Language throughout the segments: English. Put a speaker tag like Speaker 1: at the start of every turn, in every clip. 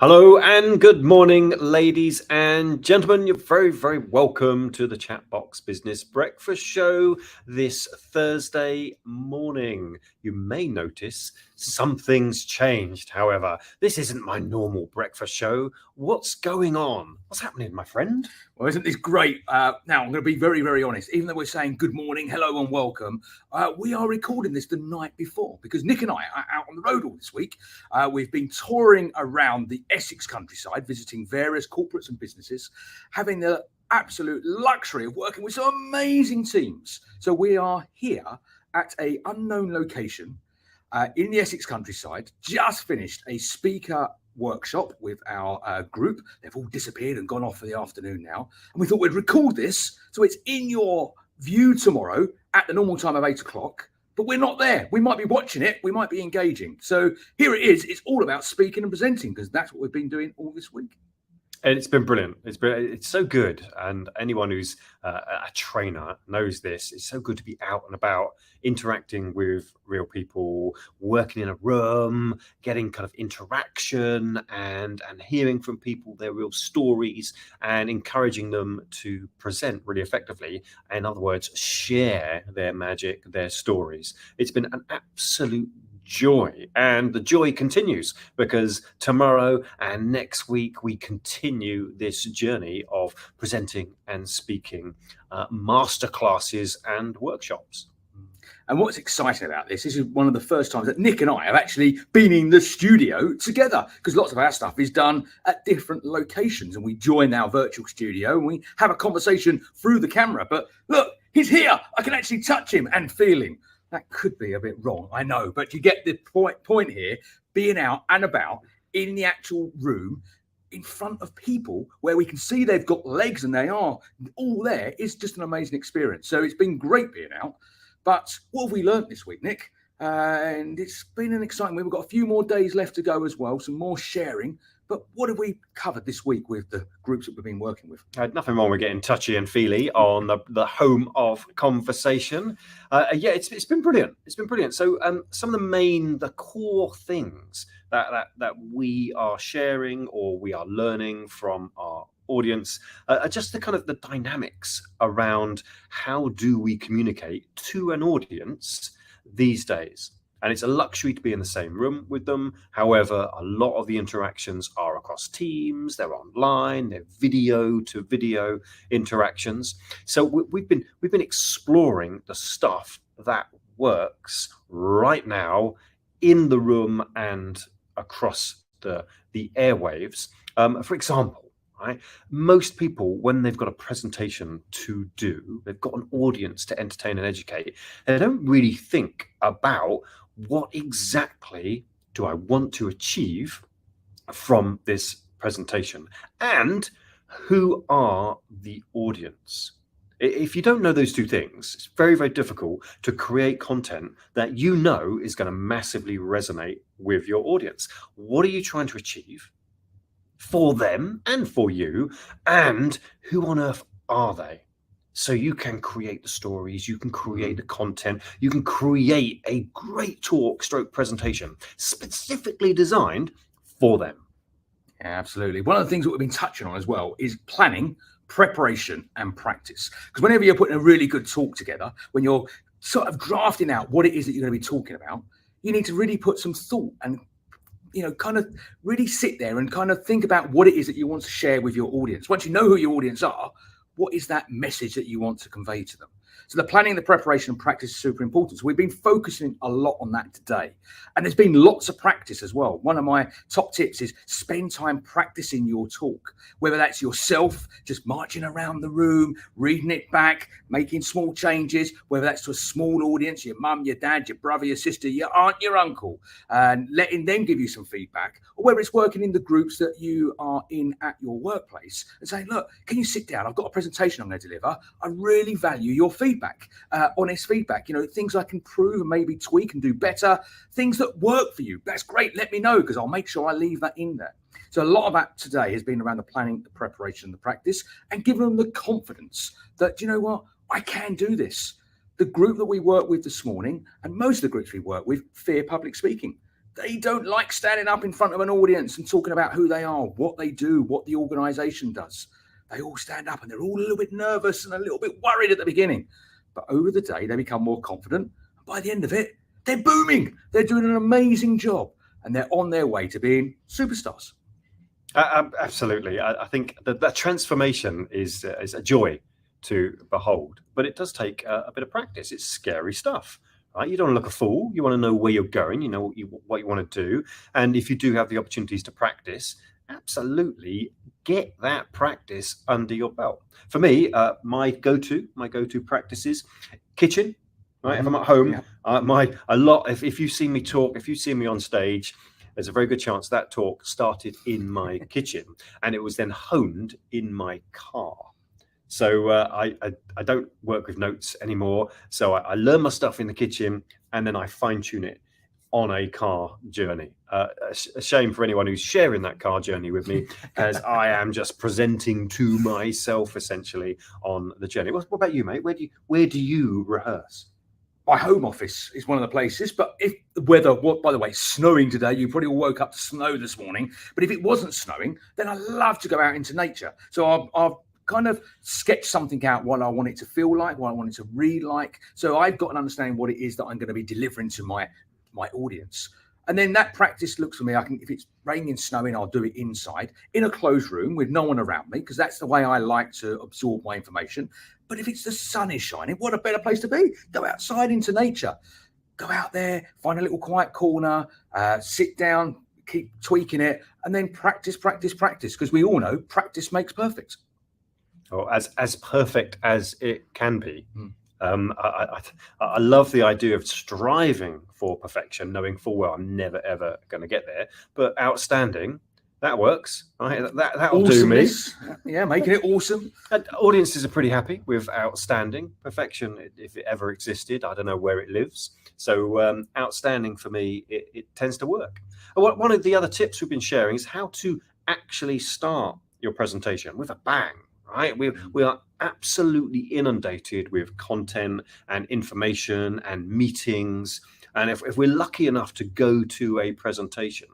Speaker 1: Hello and good morning, ladies and gentlemen. You're very, very welcome to the Chatbox Business Breakfast Show this Thursday morning. You may notice something's changed, however. This isn't my normal breakfast show. What's going on? What's happening, my friend?
Speaker 2: Well, isn't this great? Now, I'm going to be very, very honest. Even though we're saying good morning, hello, and welcome, we are recording this the night before because Nick and I are out on the road all this week. We've been touring around the Essex Countryside, visiting various corporates and businesses, having the absolute luxury of working with some amazing teams. So we are here at an unknown location in the Essex Countryside, just finished a speaker workshop with our group. They've all disappeared and gone off for the afternoon now. And we thought we'd record this so it's in your view tomorrow at the normal time of 8 o'clock. But we're not there. We might be watching it. We might be engaging. So here it is. It's all about speaking and presenting because that's what we've been doing all this week.
Speaker 1: And it's been brilliant. It's so good. And anyone who's a trainer knows this. It's so good to be out and about, interacting with real people, working in a room, getting kind of interaction and hearing from people their real stories and encouraging them to present really effectively. In other words, share their magic, their stories. It's been an absolute joy, and the joy continues because tomorrow and next week we continue this journey of presenting and speaking masterclasses and workshops.
Speaker 2: And what's exciting about this is one of the first times that Nick and I have actually been in the studio together because lots of our stuff is done at different locations and we join our virtual studio and we have a conversation through the camera. But look, he's here. I can actually touch him and feel him. That could be a bit wrong, I know, but you get the point here, being out and about in the actual room in front of people where we can see they've got legs and they are all there is just an amazing experience. So it's been great being out. But what have we learned this week, Nick? And it's been an exciting week. We've got a few more days left to go as well, some more sharing. But what have we covered this week with the groups that we've been working with?
Speaker 1: Nothing wrong with getting touchy and feely on the home of conversation. It's been brilliant. It's been brilliant. So some of the core things that we are sharing or we are learning from our audience are just the kind of the dynamics around how do we communicate to an audience these days. And it's a luxury to be in the same room with them. However, a lot of the interactions are across Teams, they're online, they're video to video interactions. So we've been exploring the stuff that works right now in the room and across the airwaves. For example, right? Most people, when they've got a presentation to do, they've got an audience to entertain and educate, they don't really think about what exactly do I want to achieve from this presentation and who are the audience. If you don't know those two things, it's very, very difficult to create content that you know is going to massively resonate with your audience. What are you trying to achieve for them and for you, and who on earth are they? So you can create the stories, you can create the content, you can create a great talk stroke presentation specifically designed for them.
Speaker 2: Yeah, absolutely. One of the things that we've been touching on as well is planning, preparation and practice. Because whenever you're putting a really good talk together, when you're sort of drafting out what it is that you're going to be talking about, you need to really put some thought and kind of really sit there and kind of think about what it is that you want to share with your audience. Once you know who your audience are, what is that message that you want to convey to them? So the planning, the preparation and practice is super important. So we've been focusing a lot on that today. And there's been lots of practice as well. One of my top tips is spend time practicing your talk, whether that's yourself, just marching around the room, reading it back, making small changes, whether that's to a small audience, your mum, your dad, your brother, your sister, your aunt, your uncle, and letting them give you some feedback, or whether it's working in the groups that you are in at your workplace and saying, look, can you sit down? I've got a presentation I'm going to deliver. I really value your feedback. Honest feedback, things I can improve and maybe tweak and do better, things that work for you. That's great. Let me know because I'll make sure I leave that in there. So a lot of that today has been around the planning, the preparation, the practice, and giving them the confidence that, you know what, I can do this. The group that we work with this morning, and most of the groups we work with, fear public speaking. They don't like standing up in front of an audience and talking about who they are, what they do, what the organization does. They all stand up and they're all a little bit nervous and a little bit worried at the beginning. But over the day, they become more confident. And by the end of it, they're booming. They're doing an amazing job and they're on their way to being superstars.
Speaker 1: Absolutely. I think that transformation is a joy to behold, but it does take a bit of practice. It's scary stuff. Right? You don't want to look a fool. You want to know where you're going. You know what you want to do. And if you do have the opportunities to practice, absolutely get that practice under your belt. For me, my go-to practices, kitchen. Right? If I'm at home, if you see me talk, if you see me on stage, there's a very good chance that talk started in my kitchen and it was then honed in my car. So I don't work with notes anymore. So I learn my stuff in the kitchen and then I fine tune it on a car journey. A shame for anyone who's sharing that car journey with me, as I am just presenting to myself essentially on the journey. What about you, mate? Where do you rehearse?
Speaker 2: My home office is one of the places, but if the weather, by the way, it's snowing today, you probably all woke up to snow this morning, but if it wasn't snowing, then I love to go out into nature. So I've kind of sketch something out what I want it to feel like, what I want it to read like. So I've got an understanding what it is that I'm going to be delivering to my audience. And then that practice looks for me, if it's raining, snowing, I'll do it inside in a closed room with no one around me, because that's the way I like to absorb my information. But if it's the sun is shining, what a better place to be. Go outside into nature. Go out there, find a little quiet corner, sit down, keep tweaking it, and then practice, because we all know practice makes perfect.
Speaker 1: Or as perfect as it can be. I love the idea of striving for perfection, knowing full well I'm never ever going to get there. But outstanding, that works, right? That'll do me.
Speaker 2: Yeah, making it awesome.
Speaker 1: Audiences are pretty happy with outstanding. Perfection, if it ever existed, I don't know where it lives. So outstanding for me, it tends to work. One of the other tips we've been sharing is how to actually start your presentation with a bang. Right, we are absolutely inundated with content and information and meetings, and if we're lucky enough to go to a presentation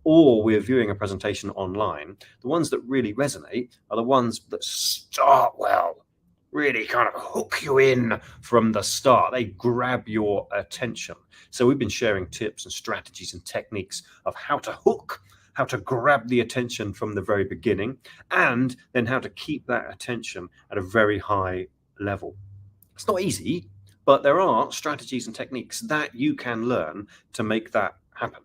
Speaker 1: or we're viewing a presentation online, the ones that really resonate are the ones that start well, really kind of hook you in from the start. They grab your attention. So we've been sharing tips and strategies and techniques of how to hook, how to grab the attention from the very beginning, and then how to keep that attention at a very high level. It's not easy, but there are strategies and techniques that you can learn to make that happen.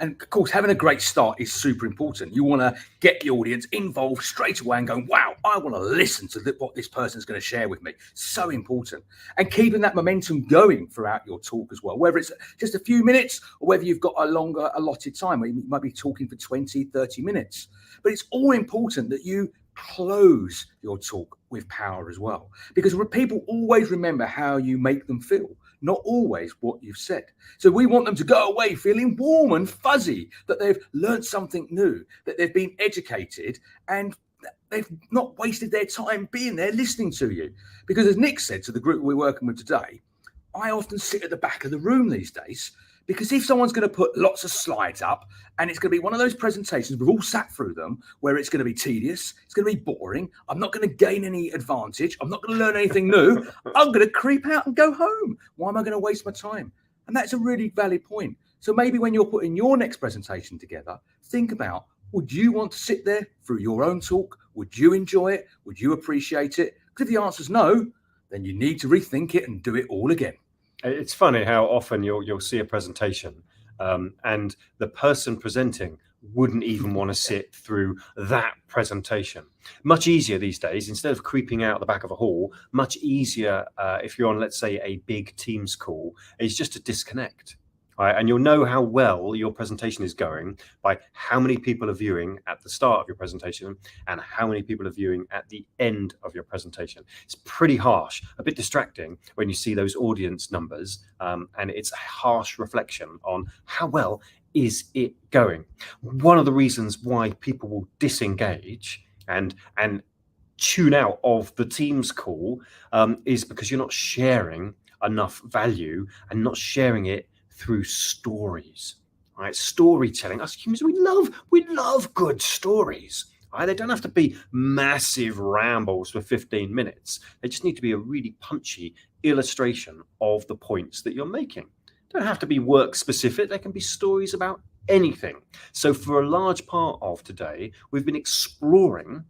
Speaker 2: And of course, having a great start is super important. You want to get the audience involved straight away and going, wow, I want to listen to what this person's going to share with me. So important. And keeping that momentum going throughout your talk as well, whether it's just a few minutes or whether you've got a longer allotted time where you might be talking for 20, 30 minutes. But it's all important that you close your talk with power as well, because people always remember how you make them feel, not always what you've said. So we want them to go away feeling warm and fuzzy, that they've learned something new, that they've been educated, and they've not wasted their time being there listening to you. Because as Nick said to the group we're working with today, I often sit at the back of the room these days, because if someone's going to put lots of slides up and it's going to be one of those presentations, we've all sat through them, where it's going to be tedious, it's going to be boring, I'm not going to gain any advantage, I'm not going to learn anything new, I'm going to creep out and go home. Why am I going to waste my time? And that's a really valid point. So maybe when you're putting your next presentation together, think about, would you want to sit there through your own talk? Would you enjoy it? Would you appreciate it? Because if the answer is no, then you need to rethink it and do it all again.
Speaker 1: It's funny how often you'll see a presentation and the person presenting wouldn't even want to sit through that presentation. Much easier these days, instead of creeping out the back of a hall, much easier if you're on, let's say, a big Teams call, is just to disconnect. Right? And you'll know how well your presentation is going by how many people are viewing at the start of your presentation and how many people are viewing at the end of your presentation. It's pretty harsh, a bit distracting when you see those audience numbers, and it's a harsh reflection on how well is it going. One of the reasons why people will disengage and tune out of the Teams call is because you're not sharing enough value and not sharing it through stories, right? Storytelling. Us humans, we love good stories. Right? They don't have to be massive rambles for 15 minutes. They just need to be a really punchy illustration of the points that you're making. They don't have to be work specific. They can be stories about anything. So for a large part of today, we've been exploring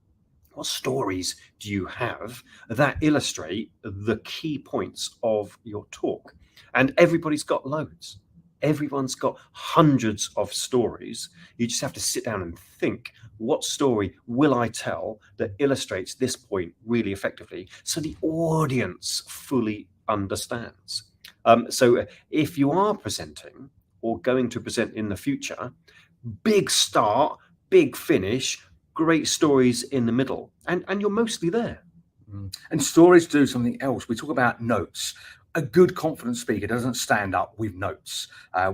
Speaker 1: what stories do you have that illustrate the key points of your talk. And everybody's got loads. Everyone's got hundreds of stories. You just have to sit down and think, what story will I tell that illustrates this point really effectively so the audience fully understands? So if you are presenting or going to present in the future, big start, big finish, great stories in the middle, and you're mostly there.
Speaker 2: And stories do something else. We talk about notes. A good confident speaker doesn't stand up with notes. I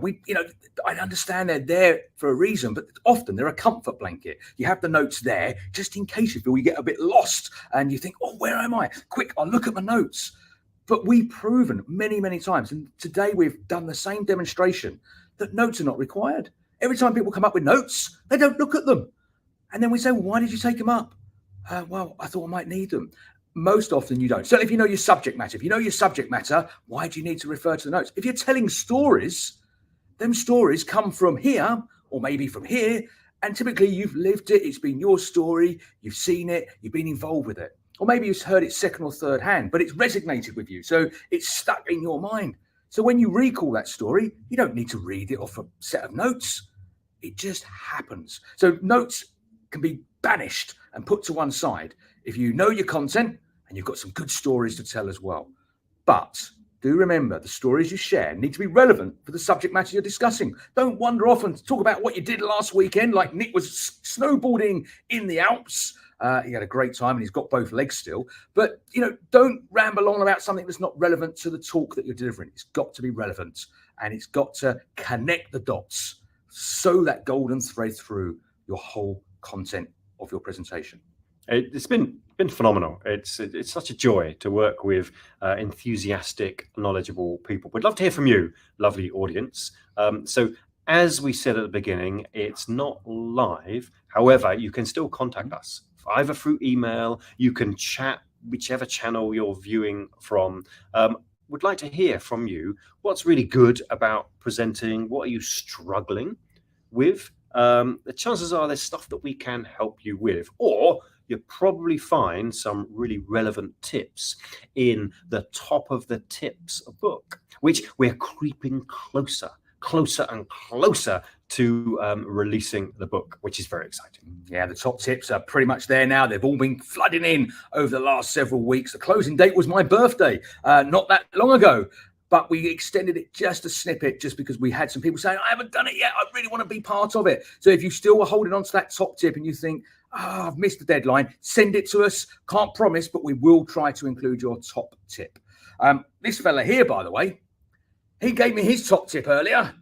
Speaker 2: understand they're there for a reason, but often they're a comfort blanket. You have the notes there just in case you feel you get a bit lost and you think, oh, where am I? Quick, I'll look at my notes. But we've proven many, many times, and today we've done the same demonstration, that notes are not required. Every time people come up with notes, they don't look at them. And then we say, well, why did you take them up? Well, I thought I might need them. Most often you don't. Certainly if you know your subject matter. If you know your subject matter, why do you need to refer to the notes? If you're telling stories, them stories come from here or maybe from here, and typically you've lived it. It's been your story. You've seen it. You've been involved with it. Or maybe you've heard it second or third hand, but it's resonated with you. So it's stuck in your mind. So when you recall that story, you don't need to read it off a set of notes. It just happens. So notes can be banished and put to one side if you know your content and you've got some good stories to tell as well. But do remember, the stories you share need to be relevant for the subject matter you're discussing. Don't wander off and talk about what you did last weekend, like Nick was snowboarding in the Alps. He had a great time and he's got both legs still. But, don't ramble on about something that's not relevant to the talk that you're delivering. It's got to be relevant and it's got to connect the dots, sew that golden thread through your whole content of your presentation.
Speaker 1: It's been phenomenal. It's such a joy to work with enthusiastic, knowledgeable people. We'd love to hear from you, lovely audience. So as we said at the beginning, it's not live. However, you can still contact us either through email. You can chat whichever channel you're viewing from. Would like to hear from you. What's really good about presenting? What are you struggling with? The chances are there's stuff that we can help you with, or you'll probably find some really relevant tips in the top of the tips book, which we're creeping closer and closer to releasing the book, which is very exciting.
Speaker 2: Yeah, the top tips are pretty much there now. They've all been flooding in over the last several weeks. The closing date was my birthday, not that long ago. But we extended it just a snippet just because we had some people saying, I haven't done it yet. I really want to be part of it. So if you still are holding on to that top tip and you think, I've missed the deadline, send it to us. Can't promise, but we will try to include your top tip. This fella here, by the way, he gave me his top tip earlier.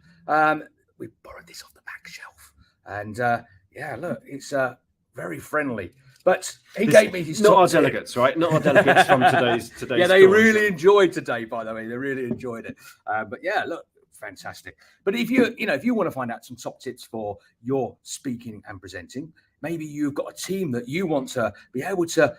Speaker 2: We borrowed this off the back shelf. And look, it's very friendly. But he gave me his
Speaker 1: not our
Speaker 2: top tip.
Speaker 1: Delegates, right? Not our delegates from today's.
Speaker 2: Yeah, they really enjoyed today, by the way. They really enjoyed it. But yeah, look, fantastic. But if you want to find out some top tips for your speaking and presenting, maybe you've got a team that you want to be able to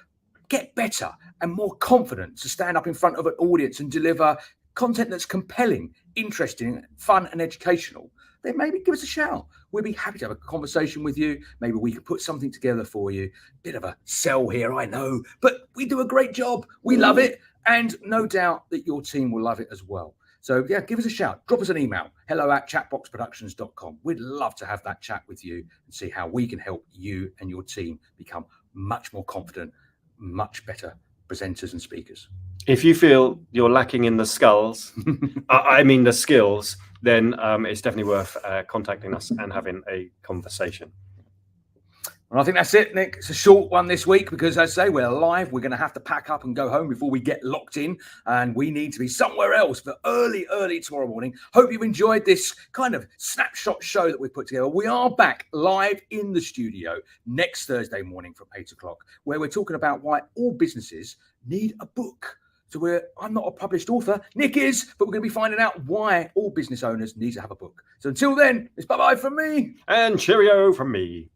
Speaker 2: get better and more confident to stand up in front of an audience and deliver content that's compelling, interesting, fun, and educational, then maybe give us a shout. We'll be happy to have a conversation with you. Maybe we can put something together for you. Bit of a sell here, I know, but we do a great job. We love it. And no doubt that your team will love it as well. So yeah, give us a shout. Drop us an email, hello@chatboxproductions.com. We'd love to have that chat with you and see how we can help you and your team become much more confident, much better presenters and speakers.
Speaker 1: If you feel you're lacking in the skills, the skills, then it's definitely worth contacting us and having a conversation.
Speaker 2: And I think that's it, Nick. It's a short one this week because, as I say, we're live. We're going to have to pack up and go home before we get locked in, and we need to be somewhere else for early tomorrow morning. Hope you've enjoyed this kind of snapshot show that we've put together. We are back live in the studio next Thursday morning from 8 o'clock, where we're talking about why all businesses need a book. So I'm not a published author. Nick is, but we're going to be finding out why all business owners need to have a book. So until then, it's bye-bye from me.
Speaker 1: And cheerio from me.